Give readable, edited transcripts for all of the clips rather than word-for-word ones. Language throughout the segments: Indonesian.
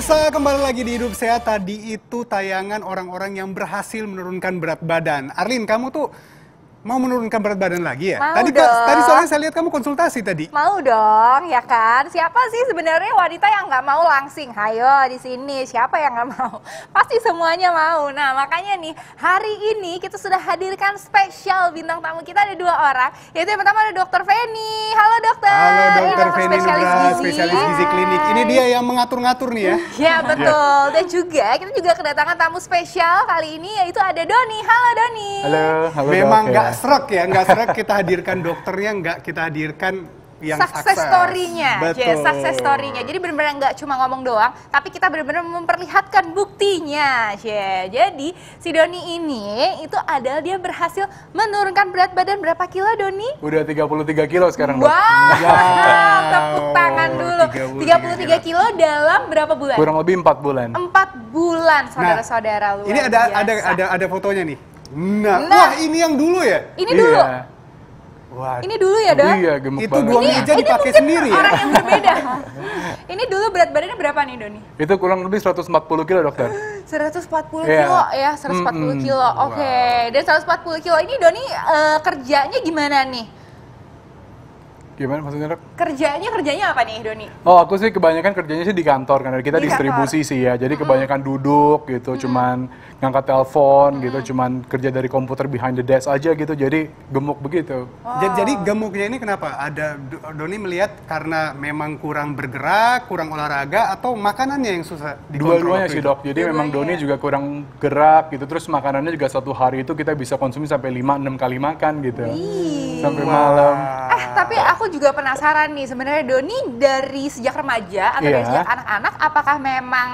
Pemirsa, kembali lagi di Hidup Sehat. Tadi itu tayangan orang-orang yang berhasil menurunkan berat badan. Arlin, kamu tuh mau menurunkan berat badan lagi ya? Mau Tadi dong. tadi soalnya saya lihat kamu konsultasi tadi. Mau dong, ya kan? Siapa sih sebenarnya wanita yang nggak mau langsing? Hayo di sini, siapa yang nggak mau? Pasti semuanya mau. Nah, makanya nih, hari ini kita sudah hadirkan spesial bintang tamu kita ada 2 orang. Yaitu yang pertama ada Dokter Feni. Halo dokter. Halo Dokter Ini Feni Nugraha, spesialis gizi klinik. Ini dia yang mengatur-ngatur nih ya. Ya betul. Dan juga kita juga kedatangan tamu spesial kali ini yaitu ada Doni. Halo Doni. Halo Memang Dok, nggak serak ya, nggak serak kita hadirkan dokternya, nggak kita hadirkan yang Success story-nya, Betul. success story-nya. Jadi benar-benar nggak cuma ngomong doang, tapi kita benar-benar memperlihatkan buktinya. Jadi si Doni ini itu adalah dia berhasil menurunkan berat badan berapa kilo Doni? Udah 33 kilo sekarang Dok. Wow, tepuk tangan dulu. 33 33 kilo dalam berapa bulan? Kurang lebih 4 bulan. 4 bulan, saudara-saudara. Luar Ini biasa. ada fotonya nih. Nah, wah ini yang dulu ya? Ini dulu. Iya. Wah, Ini dulu ya, Dok? Iya, gemuk itu banget. dua meja dipakai mungkin sendiri ya? orang yang berbeda. Ini dulu berat badannya berapa nih, Doni? Itu kurang lebih 140 kilo dokter. 140 Iya. kilo ya, 140 kilo. Oke. Dan 140 kilo ini Doni kerjanya gimana nih? Gimana maksudnya Dok? Kerjanya apa nih, Doni? Oh aku sih kebanyakan kerjanya sih di kantor karena kita Di distribusi sih ya. Jadi kebanyakan duduk gitu, cuman ngangkat telepon gitu, cuman kerja dari komputer behind the desk aja gitu. Jadi gemuk begitu. Jadi gemuknya ini kenapa? Ada Doni melihat karena memang kurang bergerak, kurang olahraga, atau makanannya yang susah dikontrol? Dua-duanya sih Dok. Jadi memang Doni juga kurang gerak gitu. Terus makanannya juga satu hari itu kita bisa konsumsi sampai 5-6 kali makan gitu. Sampai malam. Tapi aku juga penasaran nih, sebenarnya Doni dari sejak remaja atau dari Iya. sejak anak-anak, apakah memang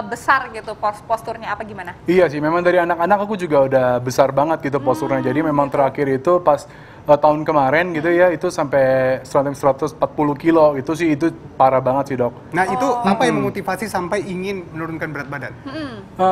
besar gitu posturnya apa gimana? Iya sih, memang dari anak-anak aku juga udah besar banget gitu posturnya. Jadi memang terakhir itu pas tahun kemarin gitu ya, itu sampai 140 kilo. Itu sih itu parah banget sih Dok. Nah itu apa yang memotivasi sampai ingin menurunkan berat badan?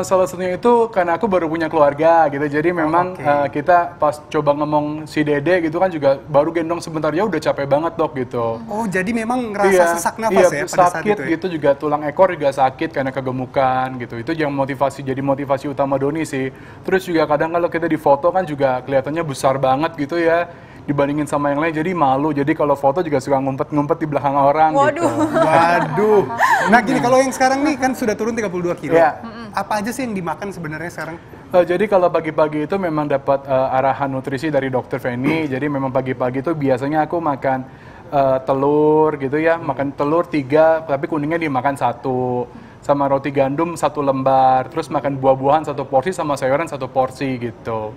Salah satunya itu karena aku baru punya keluarga gitu. Jadi memang kita pas coba ngomong si Dede gitu kan juga baru gendong sebentar ya udah capek banget Dok gitu. Oh jadi memang ngerasa sesak nafas ya pada saat sakit itu ya? gitu juga, tulang ekor juga sakit karena kegemukan gitu. Itu yang jadi motivasi utama Doni sih. Terus juga kadang kalau kita di foto kan juga kelihatannya besar banget gitu ya dibandingin sama yang lain, jadi malu. Jadi kalau foto juga suka ngumpet-ngumpet di belakang orang gitu. Waduh. Nah gini, kalau yang sekarang nih kan sudah turun 32 kilo. Iya. Apa aja sih yang dimakan sebenarnya sekarang? Jadi kalau pagi-pagi itu memang dapat arahan nutrisi dari Dokter Feni. Jadi memang pagi-pagi itu biasanya aku makan telur gitu ya, makan telur 3 tapi kuningnya dimakan 1, sama roti gandum 1 lembar, terus makan buah-buahan 1 porsi sama sayuran 1 porsi gitu.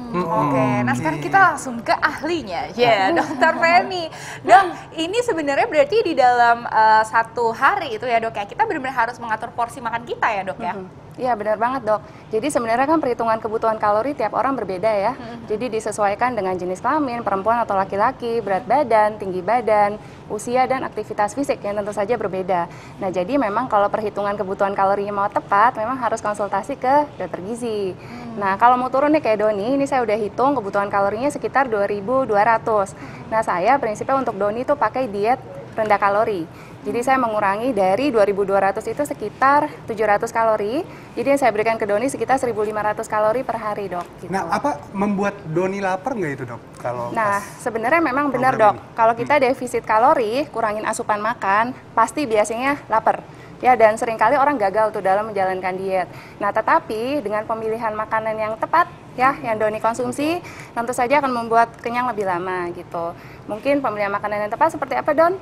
Oke, nah sekarang kita langsung ke ahlinya, ya Dokter Feni. Dok, ini sebenarnya berarti di dalam 1 hari itu ya Dok ya, kita benar-benar harus mengatur porsi makan kita ya Dok ya? Iya benar banget Dok. Jadi sebenarnya kan perhitungan kebutuhan kalori tiap orang berbeda ya. Jadi disesuaikan dengan jenis kelamin, perempuan atau laki-laki, berat badan, tinggi badan, usia dan aktivitas fisik yang tentu saja berbeda. Nah jadi memang kalau perhitungan kebutuhan kalorinya mau tepat, memang harus konsultasi ke dokter gizi. Nah kalau mau turun nih kayak Doni, ini saya udah hitung kebutuhan kalorinya sekitar 2.200. Nah saya prinsipnya untuk Doni tuh pakai diet rendah kalori. Jadi saya mengurangi dari 2.200 itu sekitar 700 kalori. Jadi yang saya berikan ke Doni sekitar 1.500 kalori per hari Dok. Gitu. Nah apa membuat Doni lapar nggak itu Dok? Kalau Nah pas sebenarnya memang benar program Dok. Kalau kita defisit kalori, kurangin asupan makan, pasti biasanya lapar. Ya, dan seringkali orang gagal tuh dalam menjalankan diet. Nah, tetapi dengan pemilihan makanan yang tepat, ya, yang Doni konsumsi, tentu saja akan membuat kenyang lebih lama gitu. Mungkin pemilihan makanan yang tepat seperti apa, Don?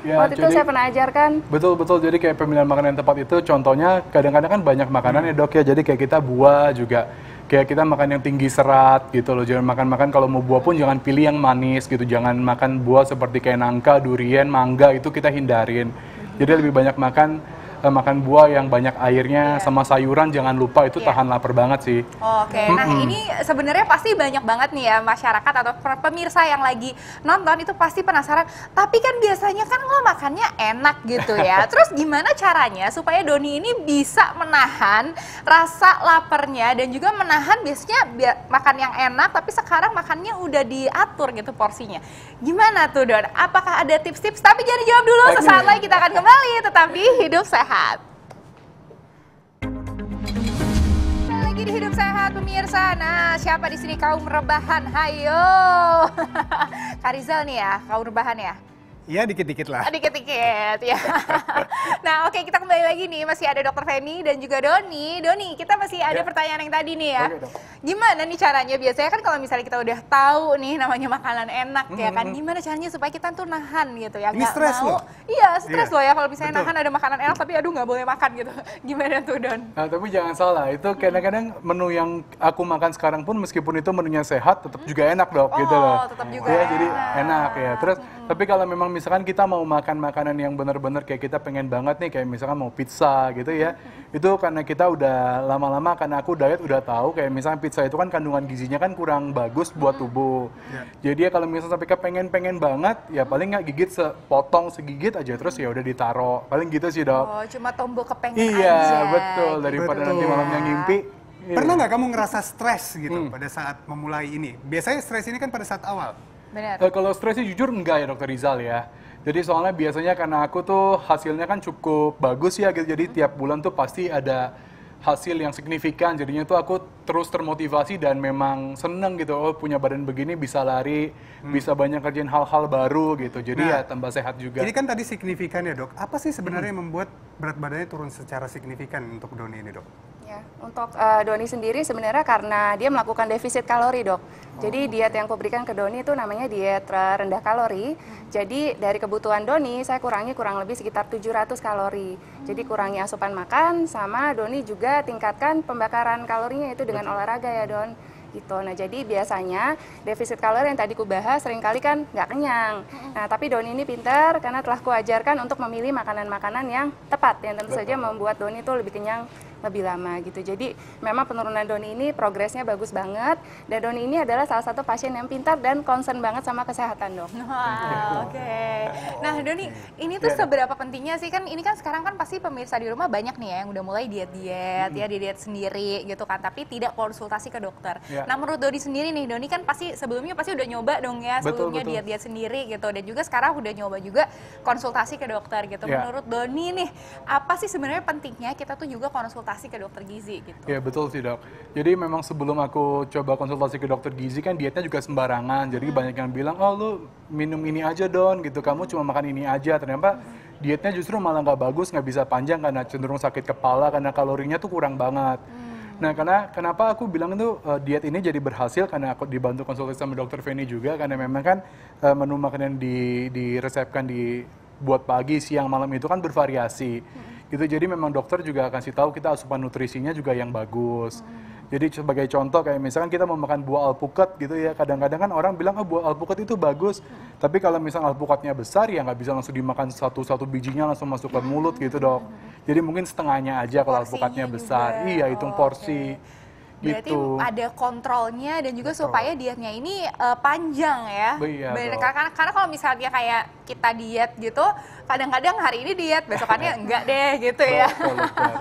Ya, Waktu itu saya pernah ajarkan. Betul, jadi kayak pemilihan makanan yang tepat itu contohnya kadang-kadang kan banyak makanan ya Dok ya, jadi kayak kita buah juga, kayak kita makan yang tinggi serat gitu loh, jangan makan kalau mau buah pun jangan pilih yang manis gitu, jangan makan buah seperti kayak nangka, durian, mangga, itu kita hindarin. Jadi lebih banyak makan buah yang banyak airnya, sama sayuran jangan lupa, itu tahan lapar banget sih. Oke, nah ini sebenarnya pasti banyak banget nih ya masyarakat atau pemirsa yang lagi nonton itu pasti penasaran. Tapi kan biasanya kan lo makannya enak gitu ya. Terus gimana caranya supaya Doni ini bisa menahan rasa laparnya dan juga menahan biasanya makan yang enak tapi sekarang makannya udah diatur gitu porsinya. Gimana tuh Don? Apakah ada tips-tips? Tapi jangan dijawab dulu, sesaat lagi kita akan kembali tetap di Hidup Sehat. lagi di Hidup Sehat pemirsa. Nah, siapa di sini kaum rebahan? Hayo. Kak Rizal nih ya, kaum rebahan ya? Iya, dikit-dikit lah. Dikit-dikit ya. Nah, oke, kita kembali lagi nih, masih ada Dokter Feni dan juga Doni. Doni, kita masih ada pertanyaan yang tadi nih ya. Oke, Dok. Gimana nih caranya? Biasanya kan kalau misalnya kita udah tahu nih namanya makanan enak ya kan, gimana caranya supaya kita tuh nahan gitu ya? Ini Nggak stres mau. loh. Iya, stres Iya, loh ya kalau misalnya betul. nahan ada makanan enak tapi aduh nggak boleh makan gitu. Gimana tuh Don? Nah, tapi jangan salah, itu kadang-kadang menu yang aku makan sekarang pun meskipun itu menunya sehat, tetap juga enak dok, gitu Oh, loh. tetap juga Ya, jadi enak. enak ya. Terus, tapi kalau memang misalkan kita mau makan makanan yang benar-benar kayak kita pengen banget nih, kayak misalkan mau pizza gitu ya, itu karena kita udah lama-lama, karena aku diet udah tahu, kayak misalkan pizza itu kan kandungan gizinya kan kurang bagus buat tubuh. Jadi ya kalau misalnya sampai pengen-pengen banget, ya paling nggak gigit sepotong segigit aja, terus ya udah ditaro. Paling gitu sih dok. Oh, cuma tombol kepengen Iya, aja. betul. Daripada Betul. nanti malamnya ngimpi. iya. Pernah nggak kamu ngerasa stres gitu pada saat memulai ini? Biasanya stres ini kan pada saat awal. Benar. Kalau stres sih jujur enggak ya dokter Rizal ya. Jadi soalnya biasanya karena aku tuh hasilnya kan cukup bagus ya gitu. Jadi tiap bulan tuh pasti ada hasil yang signifikan. Jadinya tuh aku terus termotivasi dan memang seneng gitu. Oh punya badan begini bisa lari, bisa banyak kerjain hal-hal baru gitu. Jadi Nah, ya tambah sehat juga. Ini kan tadi signifikan ya dok. Apa sih sebenarnya yang membuat berat badannya turun secara signifikan untuk Doni ini dok? Ya, untuk Doni sendiri sebenarnya karena dia melakukan defisit kalori dok. Jadi diet yang aku berikan ke Doni itu namanya diet rendah kalori. Jadi dari kebutuhan Doni saya kurangi kurang lebih sekitar 700 kalori. Jadi kurangi asupan makan sama Doni juga tingkatkan pembakaran kalorinya itu dengan olahraga ya Don. Gitu. Nah jadi biasanya defisit kalori yang tadi ku bahas seringkali kan nggak kenyang. Nah tapi Doni ini pintar karena telah kuajarkan untuk memilih makanan-makanan yang tepat yang tentu saja membuat Doni itu lebih kenyang lebih lama gitu. Jadi memang penurunan Doni ini progresnya bagus banget dan Doni ini adalah salah satu pasien yang pintar dan concern banget sama kesehatan dok. Wah, oke. Nah, Doni, ini tuh seberapa pentingnya sih kan ini kan sekarang kan pasti pemirsa di rumah banyak nih ya yang udah mulai diet-diet, ya diet sendiri gitu kan, tapi tidak konsultasi ke dokter. Ya. Nah, menurut Doni sendiri nih, Doni kan pasti sebelumnya pasti udah nyoba dong ya, Betul, sebelumnya betul. diet-diet sendiri gitu dan juga sekarang udah nyoba juga konsultasi ke dokter gitu. Ya. Menurut Doni nih, apa sih sebenarnya pentingnya kita tuh juga konsultasi ke dokter gizi gitu? Ya betul sih dok. Jadi memang sebelum aku coba konsultasi ke dokter gizi kan dietnya juga sembarangan. Jadi banyak yang bilang, oh lu minum ini aja Don gitu, kamu cuma makan ini aja. Ternyata dietnya justru malah nggak bagus, nggak bisa panjang karena cenderung sakit kepala karena kalorinya tuh kurang banget. Nah kenapa aku bilang itu diet ini jadi berhasil karena aku dibantu konsultasi sama dokter Feni juga karena memang kan menu makanan diresepkan buat pagi, siang, malam itu kan bervariasi. Gitu, jadi memang dokter juga kasih tahu kita asupan nutrisinya juga yang bagus. Jadi sebagai contoh kayak misalkan kita mau makan buah alpukat gitu ya, kadang-kadang kan orang bilang oh buah alpukat itu bagus, tapi kalau misalnya alpukatnya besar ya nggak bisa langsung dimakan satu-satu bijinya langsung masuk ke mulut gitu dok. Jadi mungkin setengahnya aja kalau Porsinya alpukatnya besar. juga. Iya hitung Oh, porsi. Berarti Gitu. ada kontrolnya dan juga supaya dietnya ini panjang ya. Iya, Bener, dong. karena kalau misalnya kayak kita diet gitu, kadang-kadang hari ini diet, besokannya enggak deh gitu ya. Betul, betul.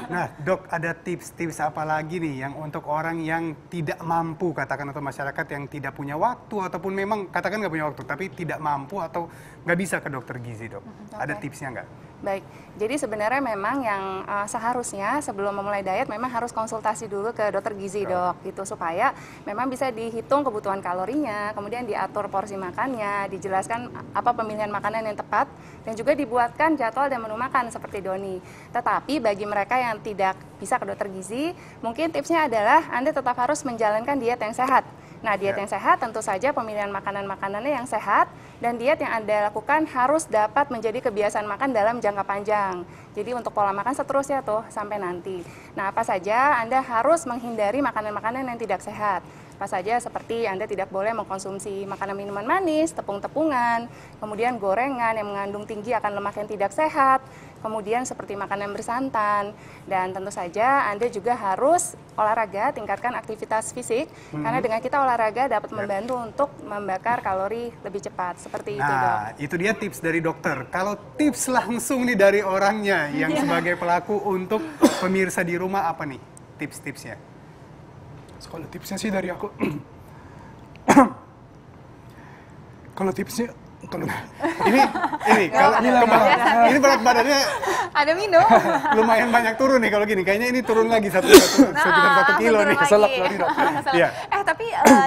Nah dok, ada tips-tips apa lagi nih yang untuk orang yang tidak mampu katakan atau masyarakat yang tidak punya waktu ataupun memang katakan nggak punya waktu tapi tidak mampu atau nggak bisa ke dokter gizi dok? Ada Oke. tipsnya nggak? Baik, jadi sebenarnya memang yang seharusnya sebelum memulai diet memang harus konsultasi dulu ke dokter gizi dok, gitu supaya memang bisa dihitung kebutuhan kalorinya, kemudian diatur porsi makannya, dijelaskan apa pemilihan makanan yang tepat, dan juga dibuatkan jadwal dan menu makan seperti Doni. Tetapi bagi mereka yang tidak bisa ke dokter gizi, mungkin tipsnya adalah Anda tetap harus menjalankan diet yang sehat. Nah, diet yang sehat tentu saja pemilihan makanan-makanannya yang sehat dan diet yang Anda lakukan harus dapat menjadi kebiasaan makan dalam jangka panjang. Jadi untuk pola makan seterusnya tuh sampai nanti. Nah, apa saja Anda harus menghindari makanan-makanan yang tidak sehat. Apa saja seperti Anda tidak boleh mengkonsumsi makanan minuman manis, tepung-tepungan, kemudian gorengan yang mengandung tinggi akan lemak yang tidak sehat, kemudian seperti makanan bersantan, dan tentu saja Anda juga harus olahraga, tingkatkan aktivitas fisik, karena dengan kita olahraga dapat membantu untuk membakar kalori lebih cepat, seperti itu dok. Nah, itu dia tips dari dokter. Kalau tips langsung nih dari orangnya yang sebagai pelaku untuk pemirsa di rumah apa nih tips-tipsnya? Kalau tipsnya sih dari aku, kalau tipsnya ini kalau ini berat badannya Ada minum. lumayan banyak turun nih kalau gini. Kayaknya ini turun lagi sekitar 1 kilo turun nih. lagi. Keselak lagi, Dok. Keselak. Iya. Tapi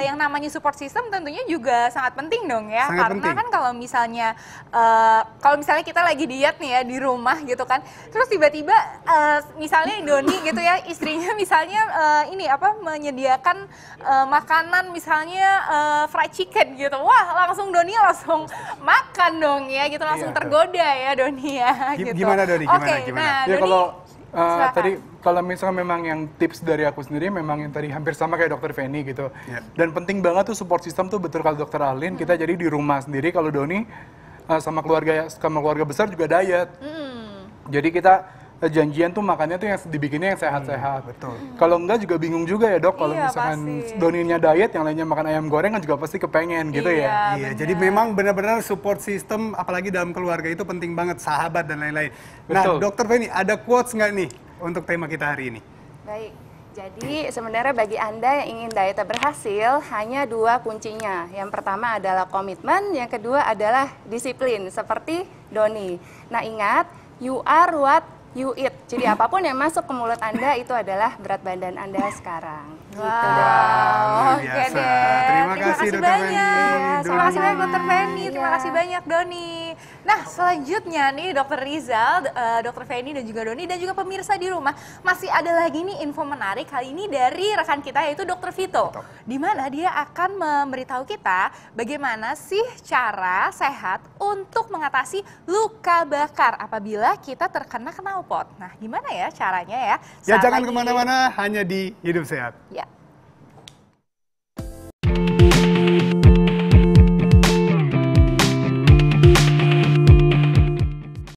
yang namanya support system tentunya juga sangat penting dong ya. Sangat Karena penting. kan kalau misalnya kita lagi diet nih ya di rumah gitu kan. Terus tiba-tiba misalnya Doni gitu ya, istrinya misalnya menyediakan makanan misalnya fried chicken gitu. Wah, langsung Doni langsung makan dong ya gitu, langsung Iya, tergoda ya Doni ya gitu. Gimana, Doni? Oke, Gimana? nah Ya Doni, kalau silakan. tadi kalau misalnya memang yang tips dari aku sendiri memang yang tadi hampir sama kayak dokter Feni gitu. Ya. Dan penting banget tuh support system tuh betul kalau dokter Alin kita jadi di rumah sendiri kalau Doni sama keluarga besar juga diet. Jadi kita janjian tuh makannya tuh yang dibikinnya yang sehat-sehat. Betul. Kalau enggak juga bingung juga ya dok kalau Iya, misalkan pasti. Doninya diet yang lainnya makan ayam goreng kan juga pasti kepengen gitu ya. Iya, jadi memang benar-benar support system apalagi dalam keluarga itu penting banget, sahabat dan lain-lain. Nah, Betul. Dokter Feni, ada quotes nggak nih untuk tema kita hari ini? Baik, jadi sebenarnya bagi Anda yang ingin dietnya berhasil, hanya 2 kuncinya. Yang pertama adalah komitmen, yang kedua adalah disiplin, seperti Doni. Nah ingat, you are what you eat. Jadi apapun yang masuk ke mulut Anda itu adalah berat badan Anda sekarang. Gitu. Luar Oke biasa. deh. Terima kasih, Dokter Feni. banyak. Terima kasih banyak Dokter Feni. Terima Iya. kasih banyak Doni. Nah selanjutnya nih Dokter Rizal, Dokter Feni dan juga Doni dan juga pemirsa di rumah masih ada lagi nih info menarik kali ini dari rekan kita yaitu Dokter Vito. Di mana dia akan memberitahu kita bagaimana sih cara sehat untuk mengatasi luka bakar apabila kita terkena knalpot. Nah gimana ya caranya ya? Ya Saat jangan lagi- kemana-mana, hanya di Hidup Sehat. Ya.